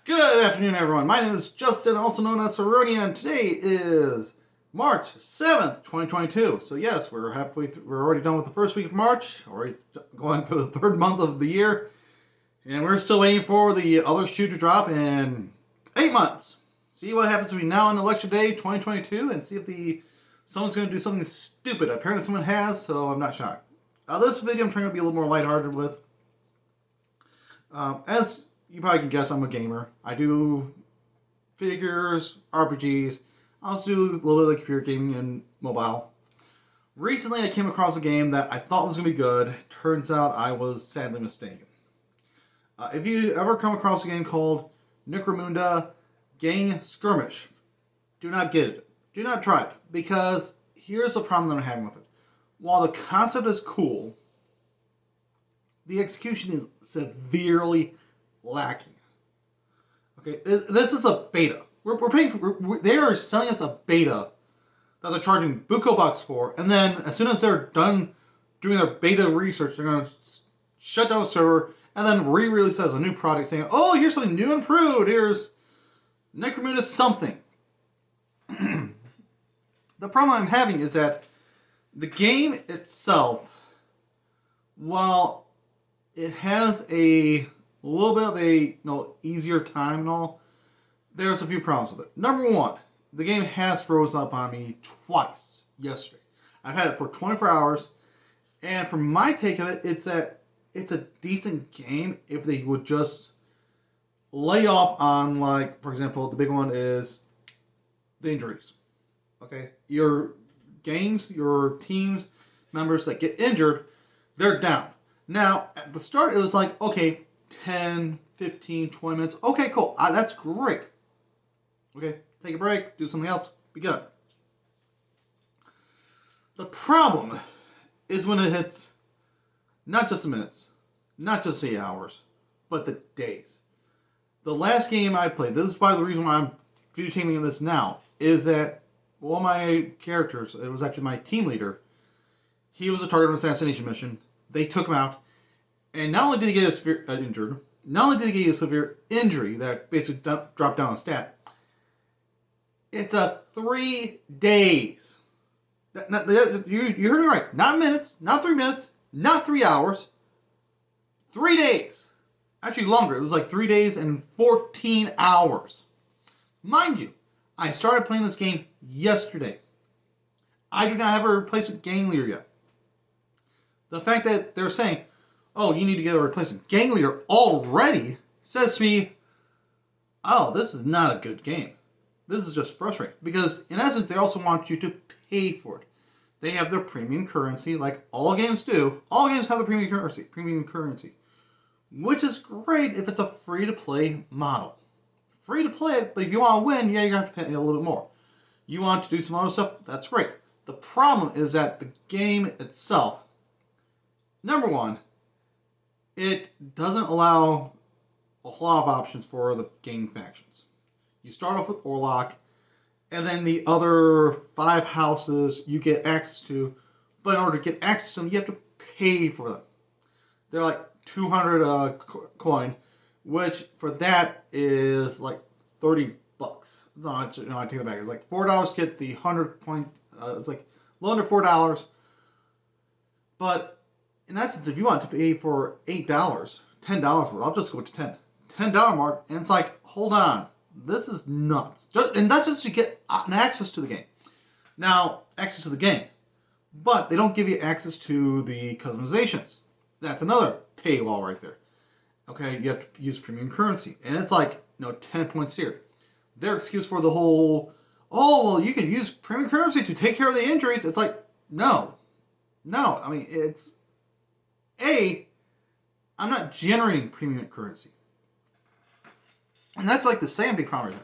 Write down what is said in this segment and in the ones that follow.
Good afternoon, everyone. My name is Justin, also known as Saronia, and today is March 7th, 2022. So yes, we're already done with the first week of March, already going through the third month of the year, and we're still waiting for the other shoe to drop in 8 months. See what happens between now and Election Day 2022, and see if someone's going to do something stupid. Apparently someone has, so I'm not shocked. This video I'm trying to be a little more lighthearted with. As you probably can guess, I'm a gamer. I do figures, RPGs. I also do a little bit of computer gaming and mobile. Recently, I came across a game that I thought was going to be good. Turns out I was sadly mistaken. If you ever come across a game called Necromunda Gang Skirmish, do not get it. Do not try it. Because here's the problem that I'm having with it. While the concept is cool, the execution is severely lacking. Okay, this is a beta. We're paying for. They are selling us a beta that they're charging buco bucks for, and then as soon as they're done doing their beta research, they're going to shut down the server and then re-release it as a new product, saying, "Oh, here's something new and improved. Here's Necromunda something." The problem I'm having is that the game itself, while it has a little bit of a easier time and all, there's a few problems with it. Number one, the game has frozen up on me twice yesterday. I've had it for 24 hours, and from my take of it, it's that it's a decent game if they would just lay off on, like, for example, the big one is the injuries. Okay, your games, your teams members that get injured, they're down. Now, at the start, it was like, okay, 10, 15, 20 minutes. Okay, cool. That's great. Okay, take a break, do something else, be good. The problem is when it hits not just the minutes, not just the hours, but the days. The last game I played, this is probably the reason why I'm videotaping this now, is that one of my characters, it was actually my team leader, he was a target of an assassination mission. They took him out. And not only did he get injured, not only did he get a severe injury that basically dropped down a stat, it's a 3 days. You heard me right. Not minutes, not 3 minutes, not 3 hours. 3 days. Actually longer. It was like 3 days and 14 hours. Mind you, I started playing this game yesterday. I do not have a replacement gang leader yet. The fact that they're saying, oh, you need to get a replacement gang leader already, says to me, oh, this is not a good game. This is just frustrating. Because, in essence, they also want you to pay for it. They have their premium currency, like all games do. All games have the premium currency. Which is great if it's a free-to-play model. Free to play it, but if you want to win, yeah, you have to pay a little bit more. You want to do some other stuff, that's great. The problem is that the game itself, number one, it doesn't allow a lot of options for the gang factions. You start off with Orlok, and then the other 5 houses you get access to, but in order to get access to them, you have to pay for them. They're like 200 coin, which for that is like 30 bucks. No, I take it back. It's like $4 to get the 100 point. It's like a little under $4. But in essence, if you want to pay for $8, $10 worth, I'll just go to $10 mark, and it's like, hold on, this is nuts. And that's just to get access to the game. Now, access to the game, but they don't give you access to the customizations. That's another paywall right there. Okay, you have to use premium currency, and it's like 10 points here. Their excuse for the whole, oh well, you can use premium currency to take care of the injuries. It's like, no. I mean, it's I'm not generating premium currency. And that's like the same big problem right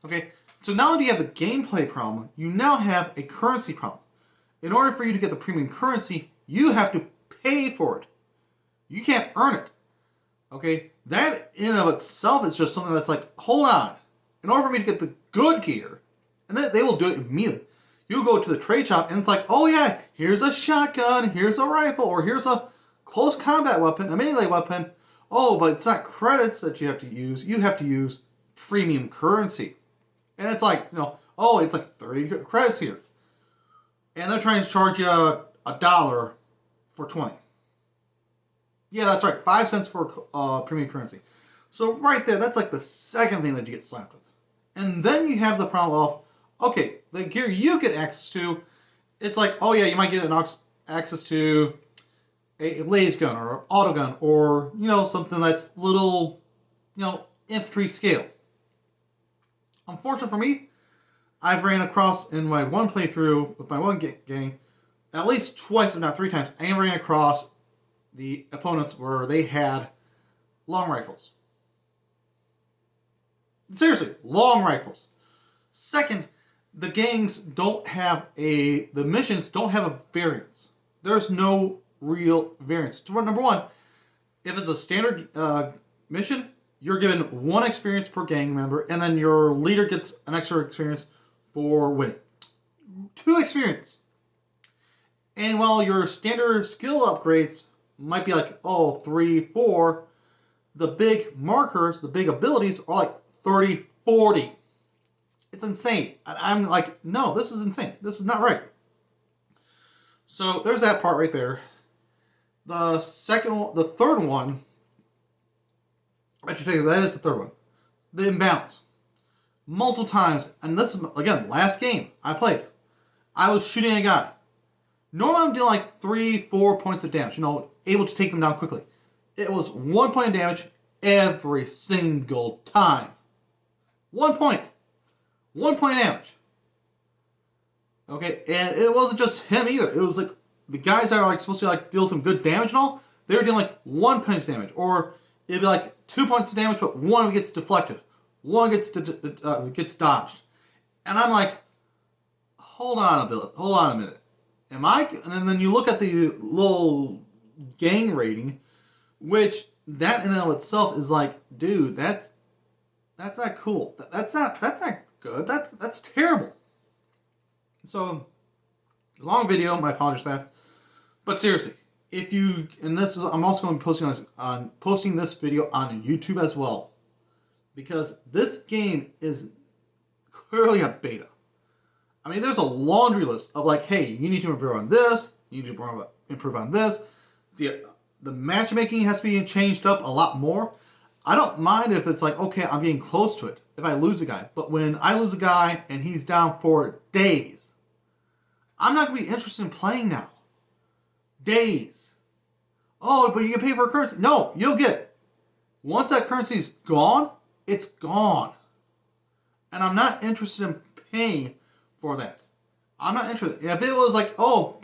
there. Okay, so not only do you have the gameplay problem, you now have a currency problem. In order for you to get the premium currency, you have to pay for it. You can't earn it. Okay, that in and of itself is just something that's like, hold on. In order for me to get the good gear, and then they will do it immediately. You go to the trade shop, and it's like, oh yeah, here's a shotgun, here's a rifle, or here's a close combat weapon, a melee weapon. Oh, but it's not credits that you have to use. You have to use premium currency. And it's like, oh, it's like 30 credits here. And they're trying to charge you $1 for 20. Yeah, that's right. 5 cents for premium currency. So right there, that's like the second thing that you get slapped with. And then you have the problem of, okay, the gear you get access to, it's like, oh yeah, you might get access to a laser gun or an auto gun or, something that's little, infantry scale. Unfortunately for me, I've ran across in my one playthrough with my one gang, at least twice, if not 3 times, I ran across the opponents where they had long rifles. Seriously, long rifles. Second, the gangs don't have the missions don't have a variance. There's no real variance. Number one, if it's a standard mission, you're given 1 experience per gang member, and then your leader gets an extra experience for winning. 2 experience. And while your standard skill upgrades might be like, 3, 4, the big markers, the big abilities are like 30, 40. It's insane. And I'm like, no, this is insane. This is not right. So there's that part right there. The third one, I should tell you, that is the third one. The imbalance. Multiple times, and this is, again, last game I played. I was shooting a guy. Normally I'm doing like 3, 4 points of damage, able to take them down quickly. It was 1 point of damage every single time. 1 point. 1 point of damage. Okay, and it wasn't just him either. It was like the guys that are like supposed to like deal some good damage and all, they were dealing like 1 point of damage. Or it'd be like 2 points of damage, but one gets deflected. One gets dodged. And I'm like, hold on a minute. And then you look at the little gang rating, which that in and of itself is like, dude, that's not cool. That's not good. That's terrible. So, long video. My apologies for that. But seriously, I'm also going to be posting this video on YouTube as well, because this game is clearly a beta. I mean, there's a laundry list of like, hey, you need to improve on this. You need to improve on this. The matchmaking has to be changed up a lot more. I don't mind if it's like, okay, I'm getting close to it if I lose a guy. But when I lose a guy and he's down for days, I'm not going to be interested in playing now. Days. Oh, but you can pay for a currency. No, you don't get it. Once that currency is gone, it's gone. And I'm not interested in paying for that. I'm not interested. If it was like,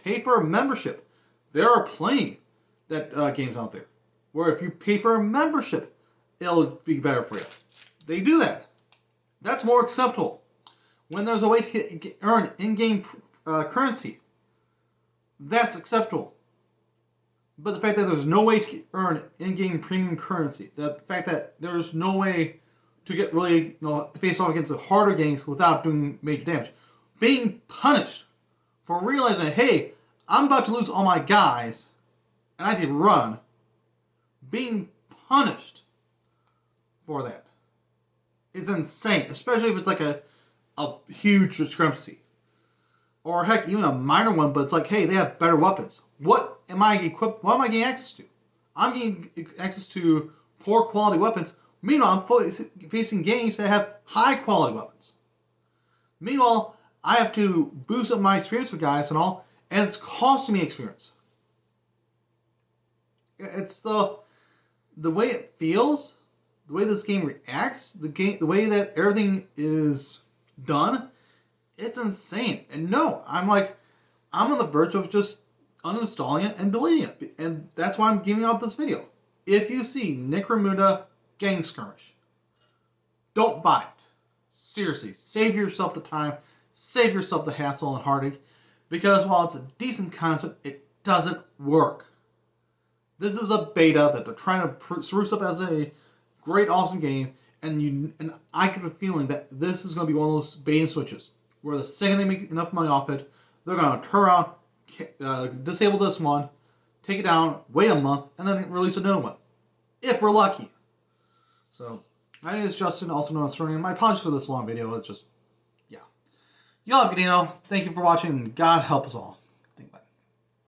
pay for a membership, there are plenty that games out there where if you pay for a membership, it'll be better for you. They do that. That's more acceptable. When there's a way to earn in-game currency, that's acceptable. But the fact that there's no way to earn in-game premium currency, the fact that there's no way to get really, face off against the harder games without doing major damage, being punished for realizing, hey, I'm about to lose all my guys, and I need to run, being punished for that. It's insane, especially if it's like a huge discrepancy. Or heck, even a minor one, but it's like, hey, they have better weapons. What am I getting access to? I'm getting access to poor quality weapons. Meanwhile, I'm facing gangs that have high quality weapons. Meanwhile, I have to boost up my experience with guys and all, and it's costing me experience. It's the way it feels, the way this game reacts, the way that everything is done. It's insane. And no, I'm on the verge of just uninstalling it and deleting it. And that's why I'm giving out this video. If you see Necromunda Gang Skirmish, don't buy it. Seriously, save yourself the time, save yourself the hassle and heartache, because while it's a decent concept, it doesn't work. This is a beta that they're trying to spruce up as a great, awesome game, and I get the feeling that this is going to be one of those bait and switches, where the second they make enough money off it, they're going to turn around, disable this one, take it down, wait a month, and then release another one. If we're lucky. So, My name is Justin, also known as Sterling. My apologies for this long video. It's just, yeah. Y'all have a good day now. Thank you for watching, and God help us all.